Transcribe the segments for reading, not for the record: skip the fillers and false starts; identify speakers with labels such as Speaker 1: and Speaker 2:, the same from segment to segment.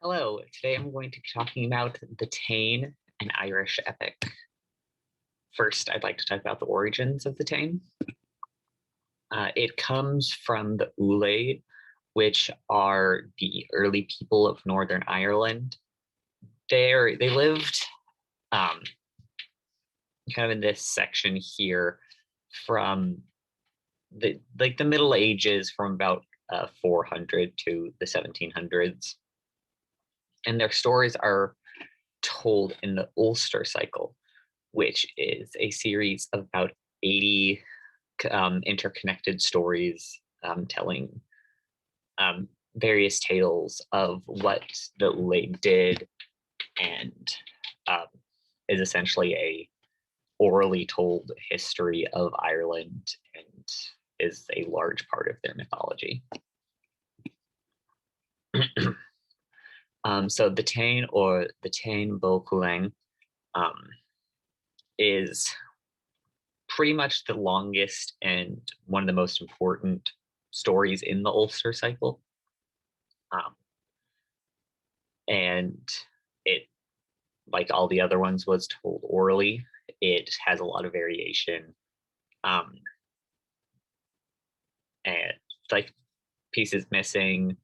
Speaker 1: Hello, today I'm going to be talking about the Tain, an Irish epic. First, I'd like to talk about the origins of the Tain. It comes from the Ulaid, which are the early people of Northern Ireland. They lived um, kind of in this section here from the Middle Ages, from about 400 to the 1700s, and their stories are told in the Ulster cycle, which is a series of about 80 interconnected stories telling various tales of what the Ulaid did, and um, is essentially a orally told history of Ireland and is a large part of their mythology. So the Tain, or the Tain Bó is pretty much the longest and one of the most important stories in the Ulster cycle. Um, and it, like all the other ones, was told orally. It has a lot of variation, um, and like pieces missing,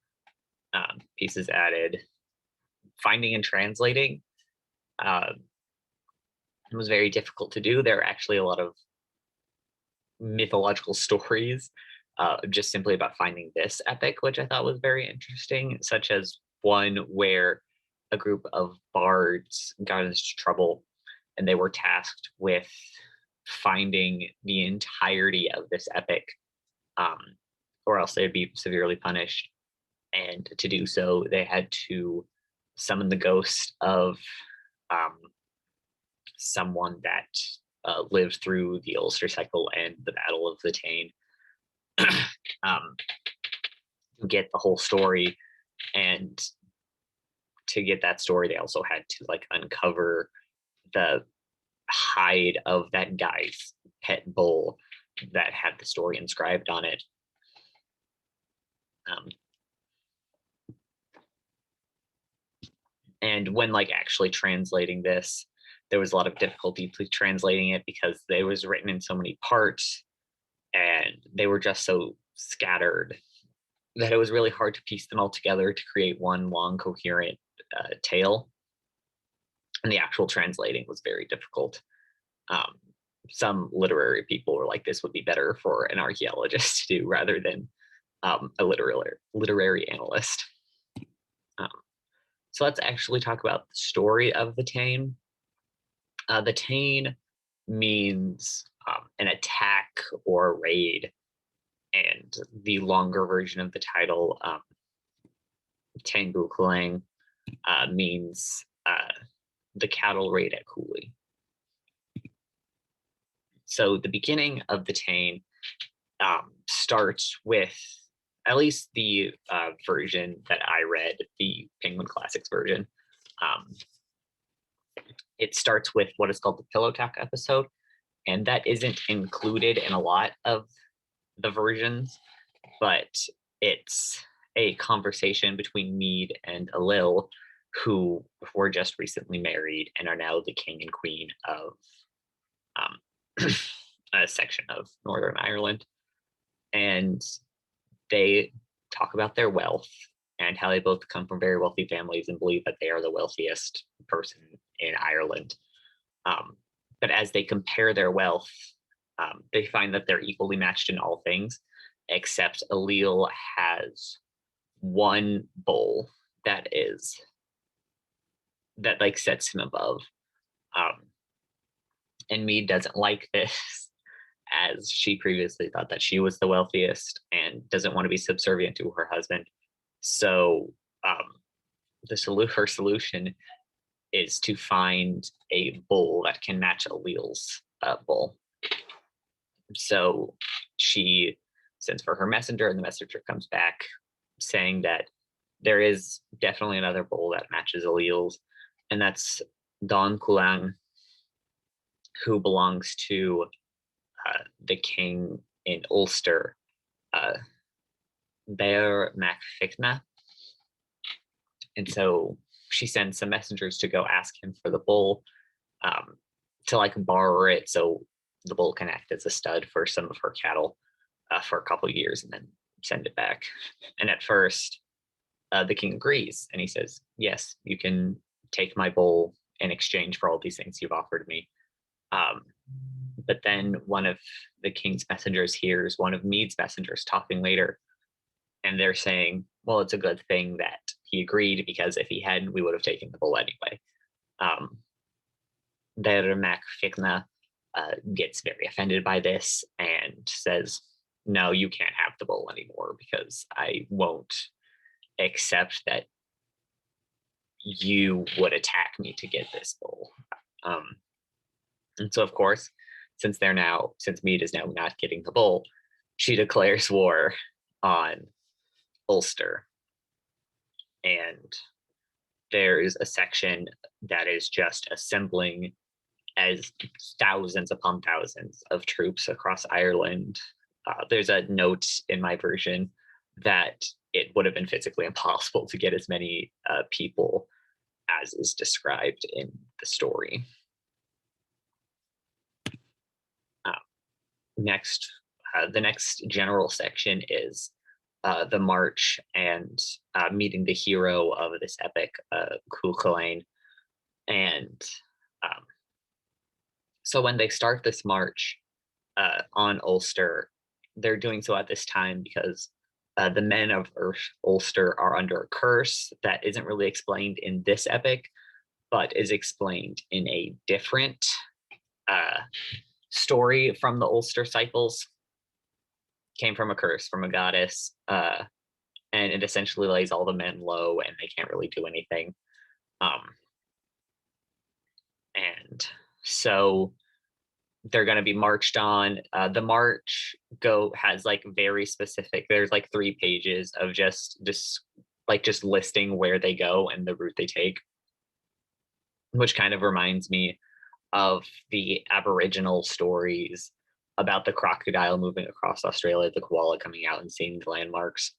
Speaker 1: pieces added. Finding and translating was very difficult to do. There are actually a lot of mythological stories just simply about finding this epic, which I thought was very interesting, such as one where a group of bards got into trouble and they were tasked with finding the entirety of this epic, um, or else they'd be severely punished. And to do so, they had to summon the ghost of um, someone that lived through the Ulster cycle and the Battle of the Tain, um, get the whole story. And to get that story, they also had to like uncover the hide of that guy's pet bull that had the story inscribed on it. Um, and when like actually translating this, there was a lot of difficulty translating it because it was written in so many parts and they were just so scattered that it was really hard to piece them all together to create one long coherent tale. And the actual translating was very difficult. um, some literary people were like, this would be better for an archaeologist to do rather than a literary analyst. um, so let's actually talk about the story of the Tain. The Tain means an attack or raid, and the longer version of the title, Tain Buchlang, means the cattle raid at Cooley. So the beginning of the Tain starts with, at least the version that I read, the Penguin Classics version. Um, it starts with what is called the Pillow Talk episode, and that isn't included in a lot of the versions, but it's a conversation between Mead and Alil, who were just recently married and are now the king and queen of um, a section of Northern Ireland. And they talk about their wealth and how they both come from very wealthy families and believe that they are the wealthiest person in Ireland. But as they compare their wealth, they find that they're equally matched in all things, except Alil has one bull that like sets him above. And Mead doesn't like this, as she previously thought that she was the wealthiest and doesn't want to be subservient to her husband. So her solution is to find a bull that can match Alil's bull. So she sends for her messenger, and the messenger comes back saying that there is definitely another bull that matches Alil's, and that's Don Culang, who belongs to the king in Ulster, Bear Macficna. And so she sends some messengers to go ask him for the bull, um, to like borrow it so the bull can act as a stud for some of her cattle for a couple years and then send it back. And at first, the king agrees and he says, yes, you can take my bull in exchange for all these things you've offered me. Um, but then one of the king's messengers hears one of Mead's messengers talking later, and they're saying, well, it's a good thing that he agreed, because if he hadn't, we would have taken the bull anyway. Dermak Fikna gets very offended by this and says, no, you can't have the bull anymore, because I won't accept that you would attack me to get this bull. And so, of course, since Mead is now not getting the bull, she declares war on Ulster. And there's a section that is just assembling as thousands upon thousands of troops across Ireland. There's a note in my version that it would have been physically impossible to get as many people as is described in the story. The next general section is the march and meeting the hero of this epic, Cuchulainn. And so when they start this march on Ulster, they're doing so at this time because the men of Ulster are under a curse that isn't really explained in this epic, but is explained in a different story from the Ulster cycles. Came from a curse from a goddess, and it essentially lays all the men low and they can't really do anything. And so they're going to be marched on. The march has like very specific, there's like 3 pages of just listing where they go and the route they take, which kind of reminds me of the Aboriginal stories about the crocodile moving across Australia, the koala coming out and seeing the landmarks.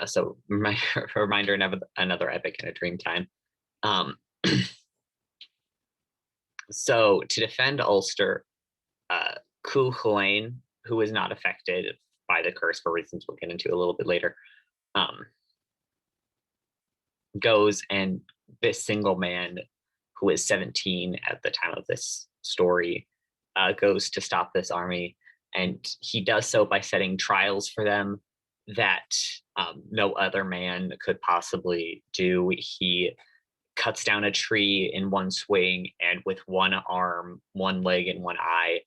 Speaker 1: So reminder of another epic in a dream time. So to defend Ulster, Cuchulainn, who is not affected by the curse for reasons we'll get into a little bit later, goes, and this single man, who is 17 at the time of this story, goes to stop this army. And he does so by setting trials for them that no other man could possibly do. He cuts down a tree in one swing and with one arm, one leg, and one eye,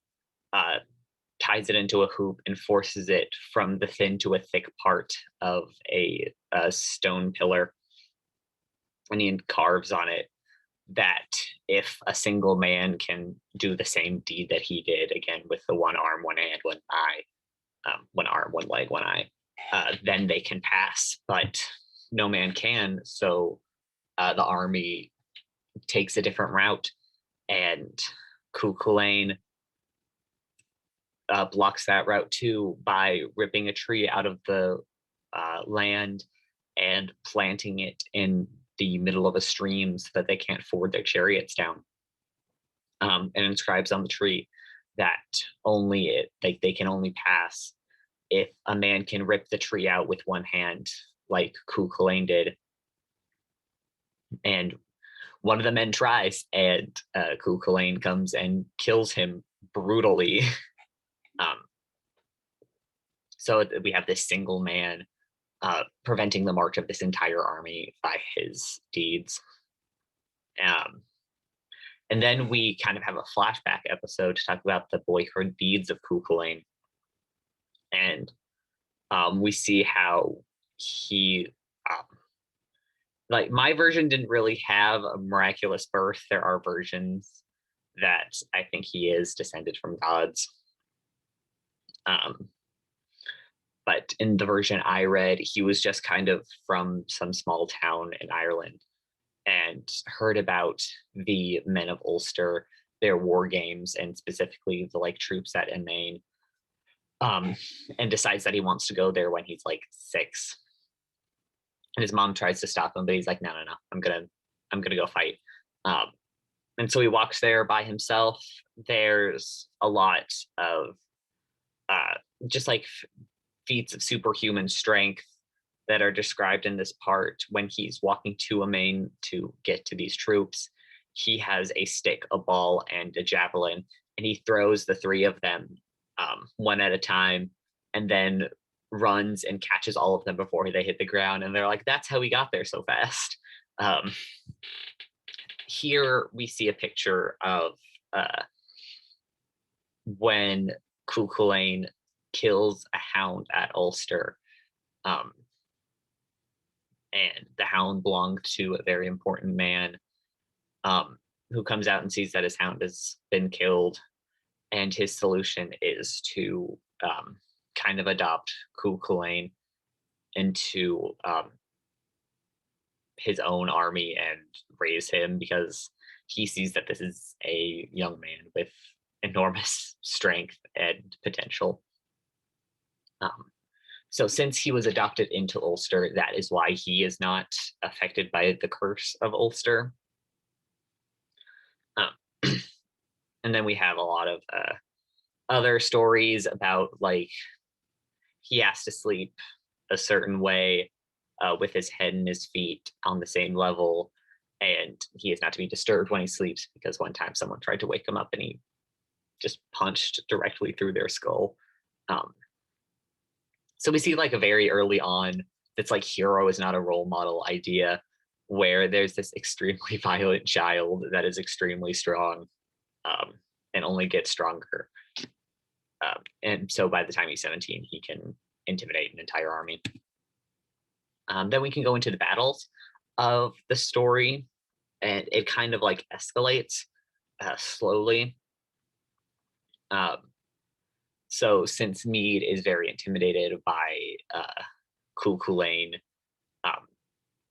Speaker 1: ties it into a hoop and forces it from the thin to a thick part of a stone pillar. And he carves on it that if a single man can do the same deed that he did, again with the one arm, one hand, one eye, one arm, one leg, one eye, then they can pass. But no man can, so the army takes a different route, and Cuchulainn blocks that route too by ripping a tree out of the land and planting it in the middle of a stream so that they can't ford their chariots down, and inscribes on the tree that they can only pass if a man can rip the tree out with one hand, like Cuchulainn did. And one of the men tries, and Cuchulainn comes and kills him brutally. So we have this single man preventing the march of this entire army by his deeds. And then we kind of have a flashback episode to talk about the boyhood deeds of Cuchulainn. And we see how he, like, my version didn't really have a miraculous birth. There are versions that I think he is descended from gods. But in the version I read, he was just kind of from some small town in Ireland and heard about the men of Ulster, their war games, and specifically the troops at Tain, and decides that he wants to go there when he's 6. And his mom tries to stop him, but he's like, no, no, no, I'm gonna go fight. Um, and so he walks there by himself. There's a lot of uh, just like feats of superhuman strength that are described in this part. When he's walking to a main to get to these troops, he has a stick, a ball, and a javelin, and he throws the three of them one at a time, and then runs and catches all of them before they hit the ground. And they're like, "That's how we got there so fast." Um, Here we see a picture of uh, when Cuchulainn kills a hound at Ulster. Um, and the hound belonged to a very important man, um, who comes out and sees that his hound has been killed. And his solution is to kind of adopt Cuchulainn into his own army and raise him, because he sees that this is a young man with enormous strength and potential. Um, so since he was adopted into Ulster, that is why he is not affected by the curse of Ulster. Um, and then we have a lot of other stories about, like, he has to sleep a certain way with his head and his feet on the same level, and he is not to be disturbed when he sleeps, because one time someone tried to wake him up and he just punched directly through their skull. Um, so we see, like, a very early on, that's like hero is not a role model idea, where there's this extremely violent child that is extremely strong, and only gets stronger. And so by the time he's 17, he can intimidate an entire army. Then we can go into the battles of the story, and it kind of like escalates slowly. So since Mead is very intimidated by Cuchulainn, um,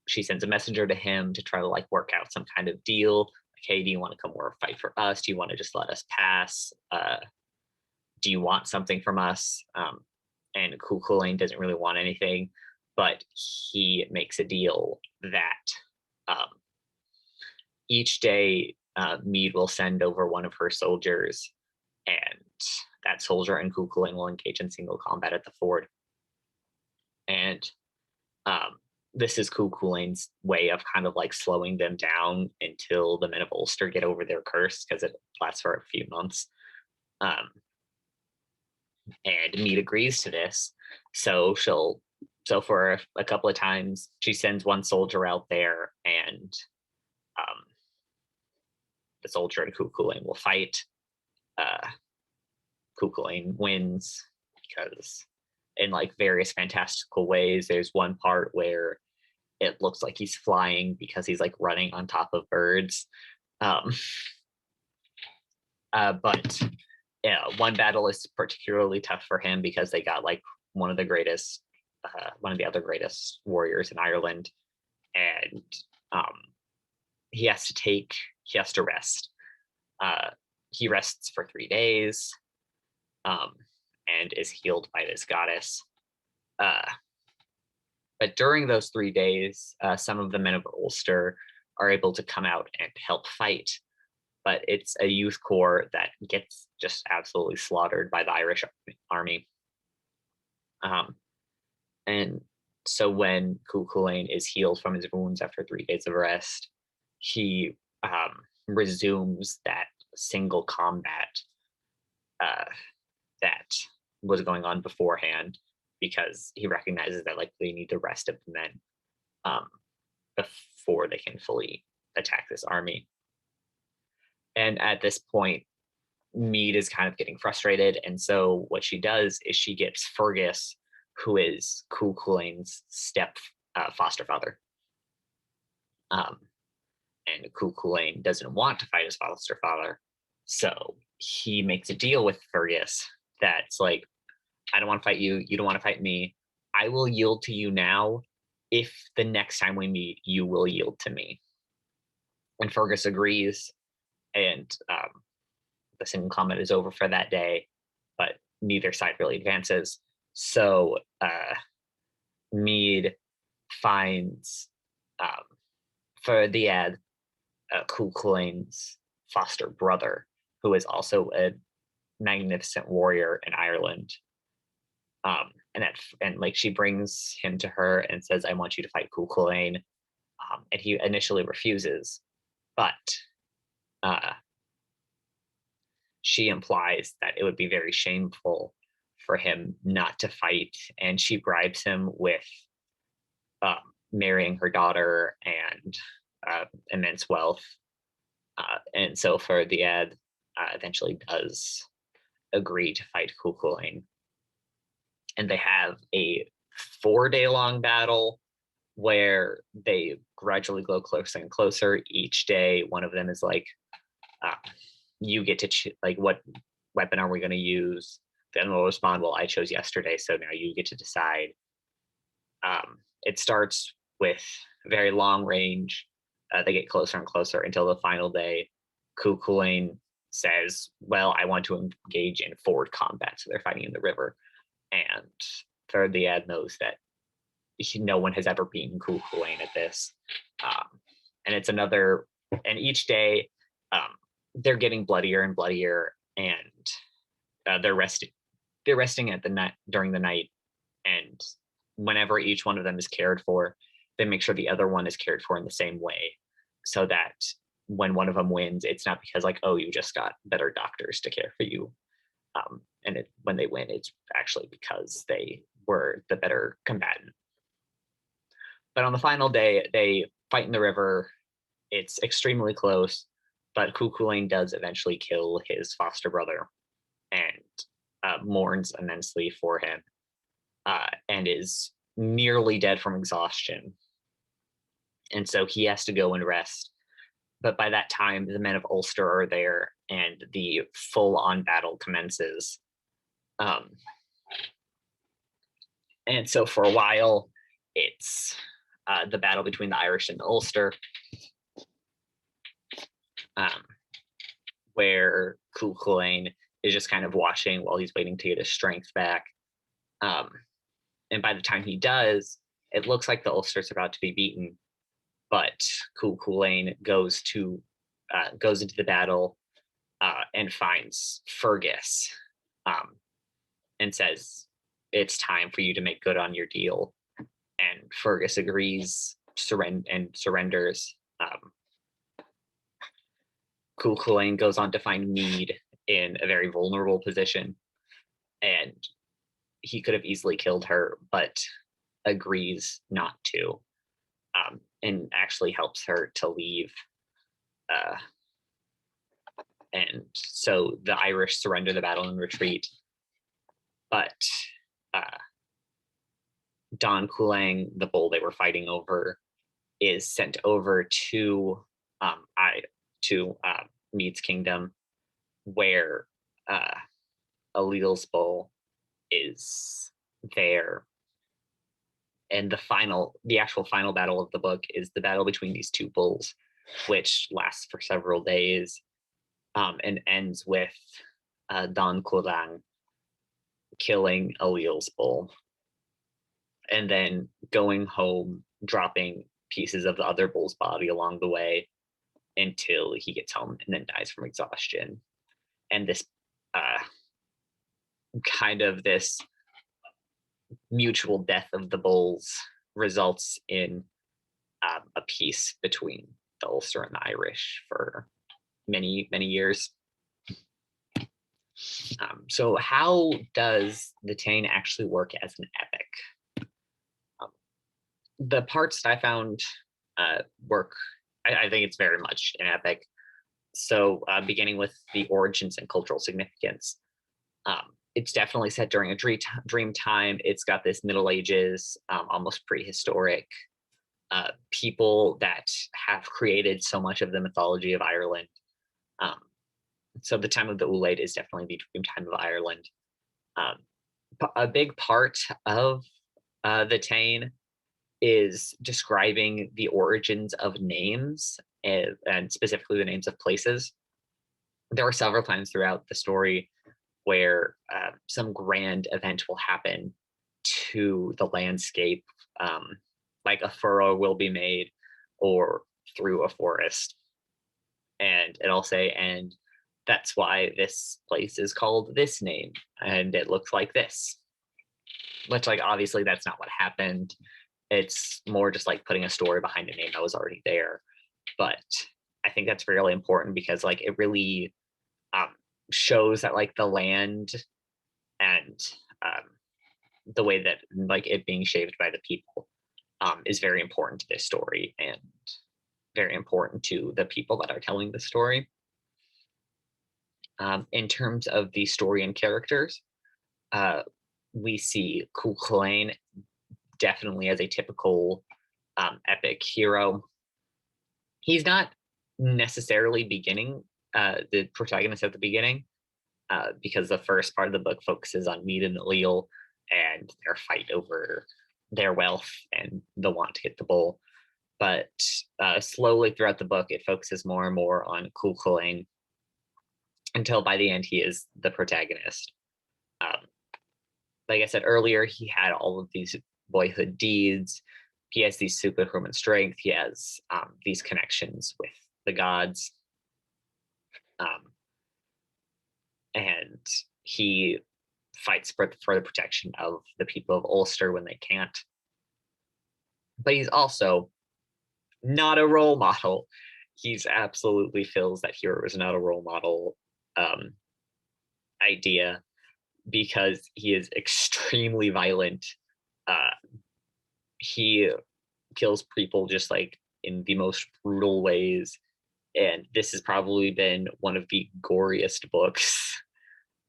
Speaker 1: she sends a messenger to him to try to like work out some kind of deal. Like, hey, do you want to come more fight for us? Do you want to just let us pass? Do you want something from us? And Cuchulainn doesn't really want anything, but he makes a deal that um, each day Mead will send over one of her soldiers, and that soldier and Cuchulainn will engage in single combat at the ford. And this is Cuchulainn's way of kind of like slowing them down until the men of Ulster get over their curse, because it lasts for a few months. And Mead agrees to this. So for a couple of times, she sends one soldier out there, and the soldier and Cuchulainn will fight. Cuchulainn wins because, in like various fantastical ways, there's one part where it looks like he's flying because he's like running on top of birds. But yeah, one battle is particularly tough for him because they got like one of the other greatest warriors in Ireland, and he has to rest. He rests for 3 days, and is healed by this goddess. But during those 3 days, some of the men of Ulster are able to come out and help fight. But it's a youth corps that gets just absolutely slaughtered by the Irish army. And so when Cuchulainn is healed from his wounds after 3 days of rest, he resumes that single combat that was going on beforehand, because he recognizes that like they need the rest of the men before they can fully attack this army. And at this point, Mead is kind of getting frustrated, and so what she does is she gets Fergus, who is Cuchulainn's foster father. And Cuchulainn doesn't want to fight his foster father, so he makes a deal with Fergus that's like, I don't want to fight you, you don't want to fight me. I will yield to you now if the next time we meet, you will yield to me. And Fergus agrees, and the single combat is over for that day, but neither side really advances. So Mead finds for the ad Cuchulain's foster brother, who is also a magnificent warrior in Ireland. And like she brings him to her and says, "I want you to fight Cuchulain," and he initially refuses, but she implies that it would be very shameful for him not to fight, and she bribes him with marrying her daughter and immense wealth. And so for the ad eventually does agree to fight Cuchulain. And they have a 4-day long battle where they gradually go closer and closer. Each day, one of them is like, you get to like, what weapon are we going to use? Then we'll respond, well, I chose yesterday, so now you get to decide. It starts with very long range. They get closer and closer until the final day. Cuchulain says, well, I want to engage in forward combat. So they're fighting in the river. And Third the ad knows that no one has ever beaten Cuchulain at this. And it's another, and each day they're getting bloodier and bloodier, and they're resting at the night during the night. And whenever each one of them is cared for, they make sure the other one is cared for in the same way, so that when one of them wins, it's not because like, oh, you just got better doctors to care for you. When they win, it's actually because they were the better combatant. But on the final day, they fight in the river. It's extremely close, but Cuchulain does eventually kill his foster brother and mourns immensely for him, and is nearly dead from exhaustion. And so he has to go and rest. But by that time, the men of Ulster are there, and the full-on battle commences. And so for a while, it's the battle between the Irish and the Ulster, where Cuchulain is just kind of watching while he's waiting to get his strength back. And by the time he does, it looks like the Ulster's about to be beaten, but Cuchulain goes into the battle and finds Fergus, and says, it's time for you to make good on your deal. And Fergus agrees and surrenders. Cuchulain goes on to find Mead in a very vulnerable position, and he could have easily killed her, but agrees not to, and actually helps her to leave. And so the Irish surrender the battle and retreat. But Don Culang, the bull they were fighting over, is sent over to Mead's kingdom, where Allel's bull is there. And the actual final battle of the book is the battle between these two bulls, which lasts for several days, and ends with Don Culang killing Allel's bull, and then going home, dropping pieces of the other bull's body along the way until he gets home and then dies from exhaustion. And this this mutual death of the bulls results in a peace between the Ulster and the Irish for many, many years. So how does the Tain actually work as an epic? The parts that I found work, I think it's very much an epic. So beginning with the origins and cultural significance, it's definitely set during a dream time. It's got this Middle Ages, almost prehistoric people that have created so much of the mythology of Ireland. So the time of the Ulaid is definitely the dream time of Ireland. A big part of the Tain is describing the origins of names, and specifically the names of places. There are several times throughout the story where some grand event will happen to the landscape, like a furrow will be made or through a forest. And it'll say, and that's why this place is called this name, and it looks like this. Which, like, obviously that's not what happened. It's more just like putting a story behind a name that was already there. But I think that's really important because like it really um, shows that like the land and the way that like it being shaped by the people is very important to this story and very important to the people that are telling the story. In terms of the story and characters, we see Cuchulainn definitely as a typical epic hero. He's not necessarily beginning the protagonist at the beginning, because the first part of the book focuses on Mead and Leal and their fight over their wealth and the want to get the bull. But slowly throughout the book, it focuses more and more on Cuchulainn until by the end he is the protagonist. Like I said earlier, he had all of these boyhood deeds. He has these superhuman strength. He has these connections with the gods. And he fights for the protection of the people of Ulster when they can't. But he's also not a role model. He's absolutely feels that hero is not a role model idea because he is extremely violent. He kills people just like in the most brutal ways. And this has probably been one of the goriest books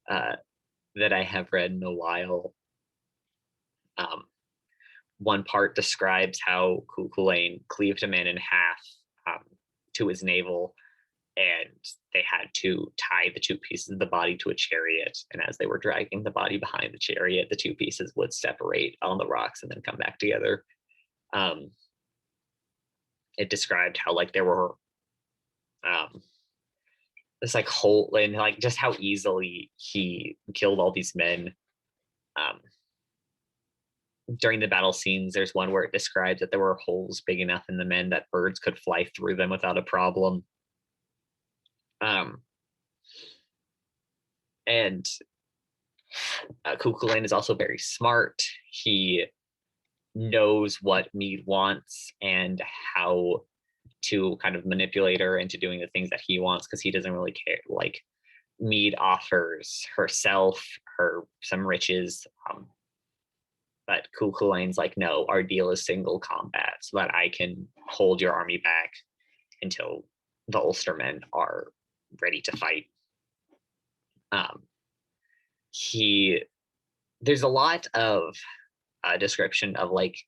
Speaker 1: that I have read in a while. One part describes how Cuchulainn cleaved a man in half to his navel, and they had to tie the two pieces of the body to a chariot. And as they were dragging the body behind the chariot, the two pieces would separate on the rocks and then come back together. It described how like there were this like whole and like just how easily he killed all these men. During the battle scenes, there's one where it describes that there were holes big enough in the men that birds could fly through them without a problem. And Cuchulainn is also very smart. He knows what Mead wants and how to kind of manipulate her into doing the things that he wants because he doesn't really care. Like Mead offers herself, her some riches, but Cuchulainn's like, no, our deal is single combat so that I can hold your army back until the Ulstermen are ready to fight. There's a lot of description of like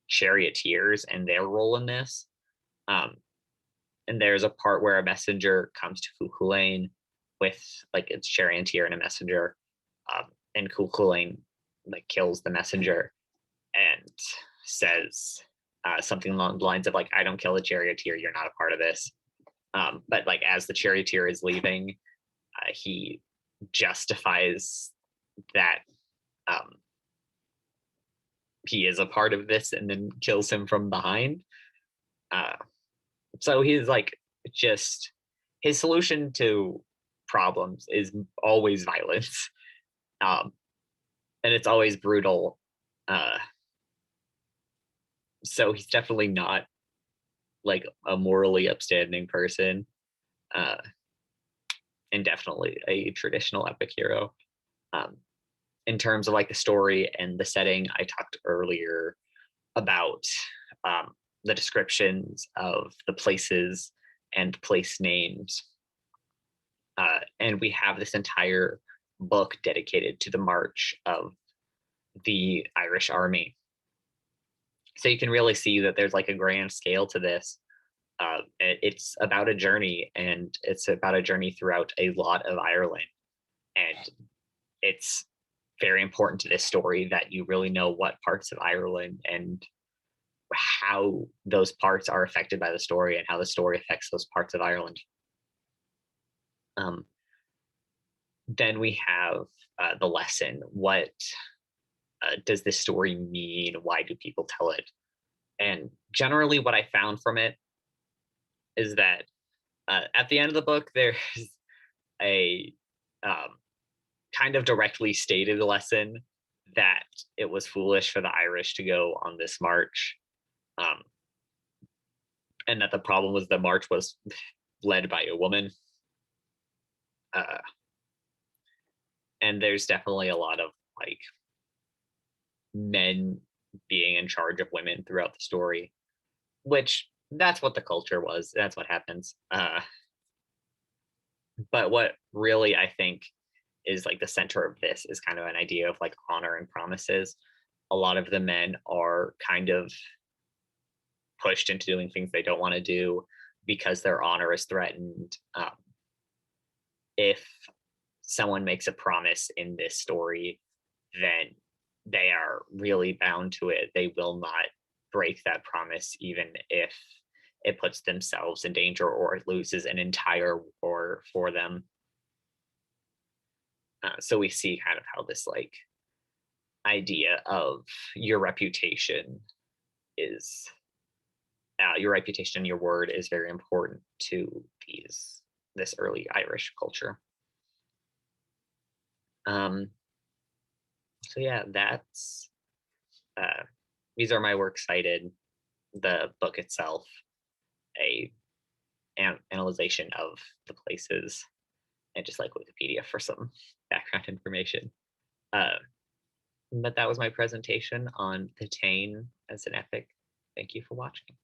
Speaker 1: charioteers and their role in this. And there's a part where a messenger comes to Cuchulainn with like its charioteer and a messenger, and Cuchulainn like kills the messenger and says something along the lines of like, I don't kill the charioteer, you're not a part of this. But like as the charioteer is leaving, he justifies that he is a part of this and then kills him from behind. So he's like, just his solution to problems is always violence. And it's always brutal. So he's definitely not like a morally upstanding person, and definitely a traditional epic hero. In terms of like the story and the setting, I talked earlier about the descriptions of the places and place names. And we have this entire book dedicated to the march of the Irish army. So you can really see that there's like a grand scale to this. It's about a journey, and it's about a journey throughout a lot of Ireland. And it's very important to this story that you really know what parts of Ireland and how those parts are affected by the story and how the story affects those parts of Ireland. Then we have the lesson. What does this story mean? Why do people tell it? And generally, what I found from it is that at the end of the book, there's a um, kind of directly stated lesson that it was foolish for the Irish to go on this march, um, and that the problem was the march was led by a woman. Uh, and there's definitely a lot of like men being in charge of women throughout the story, which that's what the culture was. That's what happens. But what really I think is like the center of this is kind of an idea of like honor and promises. A lot of the men are kind of pushed into doing things they don't want to do because their honor is threatened. If someone makes a promise in this story, then they are really bound to it. They will not break that promise, even if it puts themselves in danger or it loses an entire war for them. So we see kind of how this like idea of your reputation is your reputation and your word is very important to this early Irish culture. Um, so yeah, that's uh, these are my works cited. The book itself, a analyzation of the places, and just like Wikipedia for some background information. Uh, but that was my presentation on the Tain as an epic. Thank you for watching.